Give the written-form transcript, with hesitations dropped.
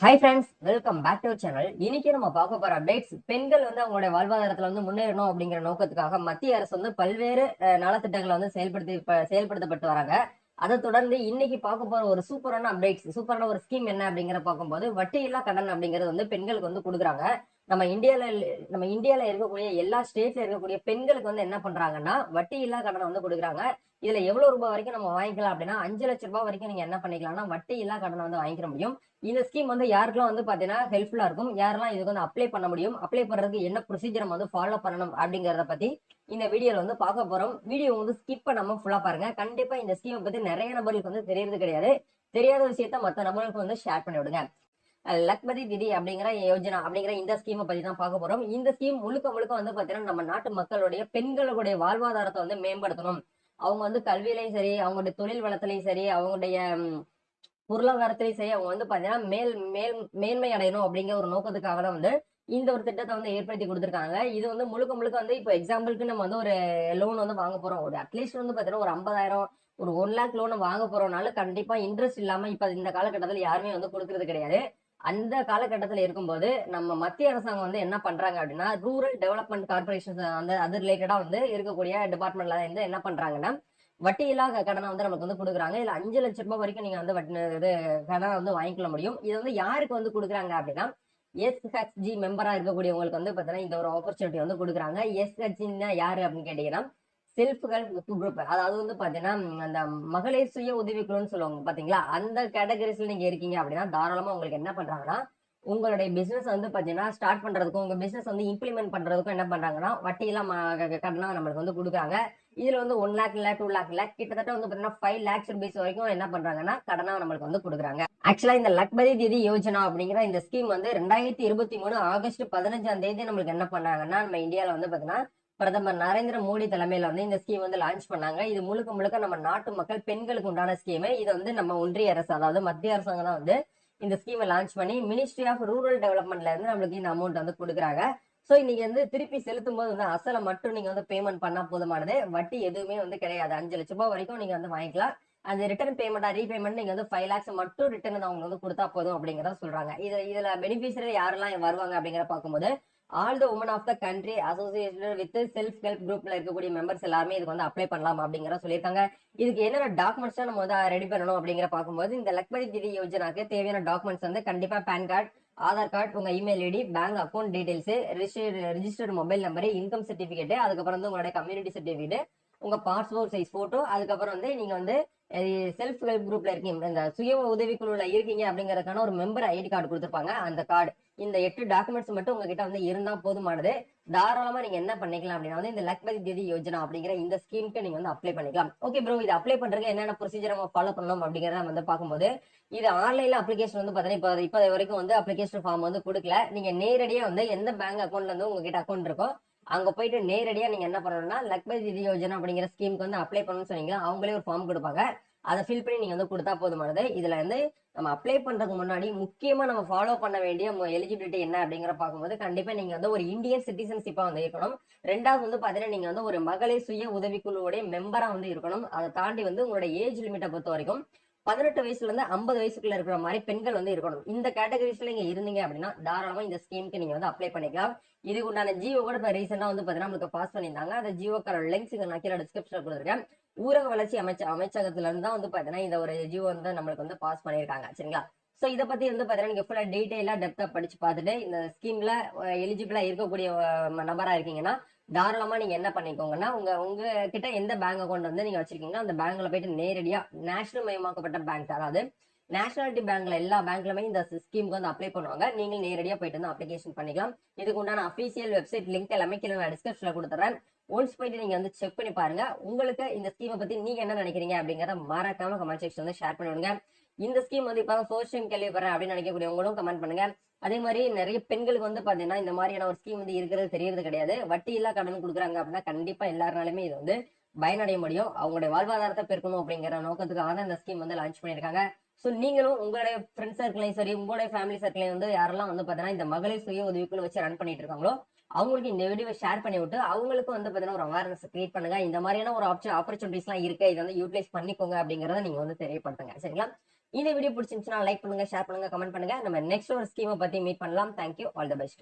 Hi friends, welcome back to channel. இன்னைக்கு நம்ம பார்க்க போற அப்டேட்ஸ், பெண்கள் வந்து அவங்களுடைய வாழ்வாதாரத்துல வந்து முன்னேறணும் அப்படிங்கிற நோக்கத்துக்காக மத்திய அரசு வந்து பல்வேறு நலத்திட்டங்களை வந்து செயல்படுத்தப்பட்டு வராங்க. அதை தொடர்ந்து இன்னைக்கு பார்க்க போற ஒரு சூப்பரான ஒரு ஸ்கீம் என்ன அப்படிங்கிற பார்க்கும்போது, வட்டியில்லா கடன் அப்படிங்கிறது வந்து பெண்களுக்கு வந்து கொடுக்குறாங்க. நம்ம இந்தியால நம்ம இந்தியால இருக்கக்கூடிய எல்லா ஸ்டேட்ல இருக்கக்கூடிய பெண்களுக்கு வந்து என்ன பண்றாங்கன்னா, வட்டியில்லா கடனை வந்து கொடுக்குறாங்க. இதுல எவ்வளவு ரூபாய் வரைக்கும் நம்ம வாங்கிக்கலாம் அப்படின்னா, 5 லட்சம் ரூபாய் வரைக்கும் நீங்க என்ன பண்ணிக்கலாம்னா வட்டி இல்லா கடனை வந்து வாங்கிக்க முடியும். இந்த ஸ்கீம் வந்து யாருக்கெல்லாம் வந்து பாத்தீங்கன்னா ஹெல்ப்ஃபுல்லா இருக்கும், யாரெல்லாம் இதுக்கு வந்து அப்ளை பண்ண முடியும், அப்ளை பண்றதுக்கு என்ன ப்ரொசீஜர் நம்ம வந்து ஃபாலோ பண்ணணும் அப்படிங்கறத பத்தி இந்த வீடியோல வந்து பார்க்க போறோம். வீடியோ வந்து ஸ்கிப் பண்ணாம ஃபுல்லா பாருங்க. கண்டிப்பா இந்த ஸ்கீமை பத்தி நிறைய நபர்களுக்கு வந்து தெரியறது கிடையாது. தெரியாத விஷயத்த மற்ற நபர்களுக்கு வந்து ஷேர் பண்ணி விடுங்க. லக்பதி திதி அப்படிங்கிற யோஜனா அப்படிங்கிற இந்த ஸ்கீமை பத்தி தான் பார்க்க போறோம். இந்த ஸ்கீம் முழுக்க முழுக்க வந்து பாத்தீங்கன்னா நம்ம நாட்டு மக்களுடைய பெண்களுடைய வாழ்வாதாரத்தை வந்து மேம்படுத்தணும். அவங்க வந்து கல்வியிலையும் சரி, அவங்களுடைய தொழில் வளத்திலையும் சரி, அவங்களுடைய பொருளாதாரத்திலையும் சரி, அவங்க வந்து பாத்தீங்கன்னா மேல் மேல் மேன்மை அடையணும் அப்படிங்கிற ஒரு நோக்கத்துக்காக தான் வந்து இந்த ஒரு திட்டத்தை வந்து ஏற்படுத்தி கொடுத்துருக்காங்க. இது வந்து முழுக்க முழுக்க வந்து இப்போ எக்ஸாம்பிளுக்கு நம்ம வந்து ஒரு லோன் வந்து வாங்க போறோம். ஒரு அட்லீஸ்ட் வந்து பாத்தீங்கன்னா ஒரு 50,000 ஒரு 1 லேக் லோன் வாங்க போறோம்னால கண்டிப்பா இன்ட்ரெஸ்ட் இல்லாம இப்ப இந்த காலகட்டத்தில் யாருமே வந்து கொடுக்கறது கிடையாது. அந்த காலகட்டத்தில் இருக்கும்போது நம்ம மத்திய அரசாங்கம் வந்து என்ன பண்றாங்க அப்படின்னா, ரூரல் டெவலப்மெண்ட் கார்பரேஷன் வந்து அது ரிலேட்டடா வந்து இருக்கக்கூடிய டிபார்ட்மெண்ட்ல வந்து என்ன பண்றாங்கன்னா, வட்டியில்லா கடனை வந்து நமக்கு வந்து கொடுக்குறாங்க. இதுல 5 லட்சம் ரூபாய் வரைக்கும் நீங்க வந்து கடனை வந்து வாங்கிக்கொள்ள முடியும். இது வந்து யாருக்கு வந்து கொடுக்குறாங்க அப்படின்னா, எஸ்ஹெச்ஜி மெம்பரா இருக்கக்கூடியவங்களுக்கு வந்து பாத்தீங்கன்னா இந்த ஒரு ஆப்பர்ச்சுனிட்டி வந்து கொடுக்குறாங்க. எஸ்ஹெச்ஜின்னா யாரு அப்படின்னு கேட்டீங்கன்னா, செல்ஃப் ஹெல்ப் குரூப். அதாவது வந்து பாத்தீங்கன்னா அந்த மகளிர் சுய உதவிக்குழுன்னு சொல்லுவாங்க பாத்தீங்களா, அந்த கேட்டகரிஸ்ல நீங்க இருக்கீங்க அப்படின்னா தாராளமா உங்களுக்கு என்ன பண்றாங்கன்னா, உங்களுடைய பிசினஸ் வந்து பாத்தீங்கன்னா ஸ்டார்ட் பண்றதுக்கும் உங்க பிசினஸ் வந்து இம்ப்ளிமெண்ட் பண்றதுக்கும் என்ன பண்றாங்கன்னா வட்டியெல்லாம் கடனா நம்மளுக்கு வந்து கொடுக்குறாங்க. இதுல வந்து 1 லேக் இல்ல 2 லேக் கிட்டத்தட்ட வந்து பாத்தீங்கன்னா 5 lakhs rupees வரைக்கும் என்ன பண்றாங்கன்னா கடனா நம்மளுக்கு வந்து கொடுக்குறாங்க. ஆக்சுவலா இந்த லக்பதி திதி யோஜனா அப்படிங்கிற இந்த ஸ்கீம் வந்து 2023 ஆகஸ்ட் 15ஆம் தேதி நம்மளுக்கு என்ன பண்ணாங்கன்னா, நம்ம இந்தியால வந்து பாத்தீங்கன்னா பிரதமர் நரேந்திர மோடி தலைமையில வந்து இந்த ஸ்கீம் வந்து லான்ச் பண்ணாங்க. இது முழுக்க முழுக்க நம்ம நாட்டு மக்கள் பெண்களுக்கு உண்டான ஸ்கீம். இது வந்து நம்ம ஒன்றிய அரசு, அதாவது மத்திய அரசாங்கம் தான் வந்து இந்த ஸ்கீமை லான்ச் பண்ணி மினிஸ்ட்ரி ஆஃப் ரூரல் டெவலப்மெண்ட்ல இருந்து நம்மளுக்கு இந்த அமௌண்ட் வந்து கொடுக்குறாங்க. சோ இன்னைக்கு வந்து திருப்பி செலுத்தும் போது வந்து அசலை மட்டும் நீங்க வந்து பேமெண்ட் பண்ணா போதுமானது. வட்டி எதுவுமே வந்து கிடையாது. 5 லட்சம் ரூபாய் வரைக்கும் நீங்க வந்து வாங்கிக்கலாம். அது ரிட்டர்ன் பேமெண்டா ரீபேமெண்ட் நீங்க வந்து 5 lakhs மட்டும் ரிட்டர்ன் அவங்க வந்து கொடுத்தா போதும் அப்படிங்கறத சொல்றாங்க. இதுல பெனிஃபிஷியரி யாரெல்லாம் வருவாங்க அப்படிங்கிற பார்க்கும்போது, all the women of the country associated with self help குரூப்ல இருக்கக்கூடிய மெம்பர்ஸ் எல்லாருமே இதுக்கு வந்து அப்ளை பண்ணலாம் அப்படிங்கிற சொல்லியிருக்காங்க. இதுக்கு என்னென்ன டாக்குமெண்ட்ஸ் நம்ம வந்து ரெடி பண்ணணும் அப்படிங்கிற பார்க்கும்போது, இந்த லக்பதி திதி யோஜனாக்கு தேவையான டாக்குமெண்ட்ஸ் வந்து கண்டிப்பா பேன் கார்டு, ஆதார் கார்டு, உங்க email ID, bank account details, registered mobile number, income certificate, அதுக்கப்புறம் வந்து உங்களுடைய கம்யூனிட்டி சர்டிபிகேட், உங்க பாஸ்போர்ட் சைஸ் போட்டோ, அதுக்கப்புறம் வந்து நீங்க வந்து செல்ஃப் ஹெல்ப் குரூப்ல இருக்கீங்க, இந்த சுய உதவிக்குழுல இருக்கீங்க அப்படிங்கறதுக்கான ஒரு மெம்பர் ஐடி கார்டு கொடுத்துருப்பாங்க. அந்த கார்டு, இந்த 8 டாக்குமெண்ட்ஸ் மட்டும் உங்ககிட்ட வந்து இருந்தா போதுமானது. தாராளமா நீங்க என்ன பண்ணிக்கலாம் அப்படின்னா வந்து இந்த லக்பதி திதி யோஜனா அப்படிங்கிற இந்த ஸ்கீமுக்கு நீங்க வந்து அப்ளை பண்ணிக்கலாம். ஓகே ப்ரோ, இது அப்ளை பண்றதுக்கு என்னென்ன ப்ரொசீஜர் நம்ம ஃபாலோ பண்ணணும் அப்படிங்கறத வந்து பார்க்கும்போது, இது ஆன்லைன்ல அப்ளிகேஷன் வந்து பாத்தீங்கன்னா இப்ப வரைக்கும் வந்து அப்ளிகேஷன் ஃபார்ம் வந்து கொடுக்கல. நீங்க நேரடியா வந்து எந்த பேங்க் அக்கௌண்ட்ல இருந்து உங்ககிட்ட அக்கௌண்ட் இருக்கோ அங்க போயிட்டு நேரடியா நீங்க என்ன பண்ணணும்னா லக்பதி திதி யோஜனா அப்படிங்கிற ஸ்கீமுக்கு வந்து அப்ளை பண்ணணும்னு சொன்னீங்கன்னா அவங்களே ஒரு ஃபார்ம் கொடுப்பாங்க. அதை ஃபில் பண்ணி நீங்க வந்து கொடுத்தா போதுமானது. இதுல வந்து நம்ம அப்ளை பண்றதுக்கு முன்னாடி முக்கியமா நம்ம ஃபாலோ பண்ண வேண்டிய எலிஜிபிலிட்டி என்ன அப்படிங்கிற பார்க்கும்போது, கண்டிப்பா நீங்க வந்து ஒரு இந்தியன் சிட்டிசன்ஷிப்பா வந்து இருக்கணும். ரெண்டாவது வந்து பாத்தீங்கன்னா நீங்க வந்து ஒரு மகளிர் சுய உதவிக்குழுவுடைய மெம்பரா வந்து இருக்கணும். அதை தாண்டி வந்து உங்களோட ஏஜ் லிமிட்டை பொறுத்த வரைக்கும் 18 வயசுல இருந்து 50 வயசுக்குள்ள இருக்கிற மாதிரி பெண்கள் வந்து இருக்கணும். இந்த கேட்டகரிஸ்ல நீங்க இருந்தீங்க அப்படின்னா தாராளமா இந்த ஸ்கீமுக்கு நீங்க வந்து அப்ளை பண்ணிக்கலாம். இதுக்கு உண்டான ஜியோ கூட இப்ப ரீசெண்டா வந்து பாத்தீங்கன்னா உங்களுக்கு பாஸ் பண்ணியிருந்தாங்க. அந்த ஜியோக்கான லிங்க்ஸ் நான் கீழே டிஸ்கிரிப்ஷன்ல கொடுத்துருக்கேன். ஊரக வளர்ச்சி அமைச்சகத்துல இருந்து தான் வந்து பாத்தீங்கன்னா இந்த ஒரு ஜியோ வந்து நம்மளுக்கு வந்து பாஸ் பண்ணியிருக்காங்க. சரிங்களா? சோ இதை பத்தி வந்து பாத்தீங்கன்னா நீங்க ஃபுல்லா டீடைலா டெப்தா படிச்சு பார்த்துட்டு இந்த ஸ்கீம்ல எலிஜிபிளா இருக்கக்கூடிய நபரா இருக்கீங்கன்னா தாராளமா நீங்க என்ன பண்ணிக்கோங்கன்னா, உங்க உங்க கிட்ட எந்த பேங்க் அக்கௌண்ட் வந்து நீங்க வச்சிருக்கீங்கன்னா அந்த பேங்க்ல போயிட்டு நேரடியா நேஷனல் மயமாக்கப்பட்ட பேங்க், அதாவது நேஷனாலிட்டி பேங்க்ல எல்லா பேங்க்லயுமே இந்த ஸ்கீமுக்கு வந்து அப்ளை பண்ணுவாங்க. நீங்க நேரடியா போயிட்டு வந்து அப்ளிகேஷன் பண்ணிக்கலாம். இதுக்கு உண்டான அபிஷியல் வெப்சைட் லிங்க் எல்லாமே கீழே நான் டிஸ்கிரிப்ஷன்ல கொடுத்துறேன். ஒன்ஸ் போயிட்டு நீங்க வந்து செக் பண்ணி பாருங்க. உங்களுக்கு இந்த ஸ்கீமை பத்தி நீங்க என்ன நினைக்கிறீங்க அப்படிங்கறத மறக்காம கமெண்ட் செக்ஷன் வந்து ஷேர் பண்ணி விடுங்க. இந்த ஸ்கீம் வந்து இப்ப ஃபர்ஸ்ட் டைம் கேள்விப்படுறேன் அப்படின்னு நினைக்கக்கூடியவங்களும் கமெண்ட் பண்ணுங்க. அதே மாதிரி நிறைய பெண்களுக்கு வந்து பாத்தீங்கன்னா இந்த மாதிரியான ஒரு ஸ்கீம் வந்து இருக்கிறது தெரியறது கிடையாது. வட்டி இல்லா கடன் கொடுக்குறாங்க அப்படின்னா கண்டிப்பா எல்லாருனாலுமே இது வந்து பயனடைய முடியும். அவங்களுடைய வாழ்வாதாரத்தை பெருக்கணும் அப்படிங்கிற நோக்கத்துக்காக தான் இந்த ஸ்கீம் வந்து லான்ச் பண்ணியிருக்காங்க. சோ நீங்களும் உங்களுடைய ஃப்ரெண்ட்ஸ் சர்க்கிளையும் சரி, உங்களுடைய ஃபேமிலி சர்க்கிளையும் வந்து யாரெல்லாம் வந்து பாத்தீங்கன்னா இந்த மகளிர் சுய உதவிக்குழு வச்சு ரன் பண்ணிட்டு இருக்காங்களோ அவங்களுக்கு இந்த வீடியோ ஷேர் பண்ணி விட்டு அவங்களுக்கு வந்து பாத்தீங்கன்னா ஒரு அவேர்னஸ் கிரியேட் பண்ணுங்க. இந்த மாதிரியான ஒரு ஆப்பர்ச்சுனிட்டிஸ் எல்லாம் இருக்கு, இதை வந்து யூட்டிலைஸ் பண்ணிக்கோங்க அப்படிங்கறத நீங்க வந்து தெரியப்படுத்துங்க. சரிங்களா? இந்த வீடியோ பிடிச்சிருந்துச்சுன்னா லைக் பண்ணுங்க, ஷேர் பண்ணுங்க, கமெண்ட் பண்ணுங்க. நம்ம நெக்ஸ்ட் ஒரு ஸ்கீமை பத்தி மீட் பண்ணலாம். Thank you, all the best.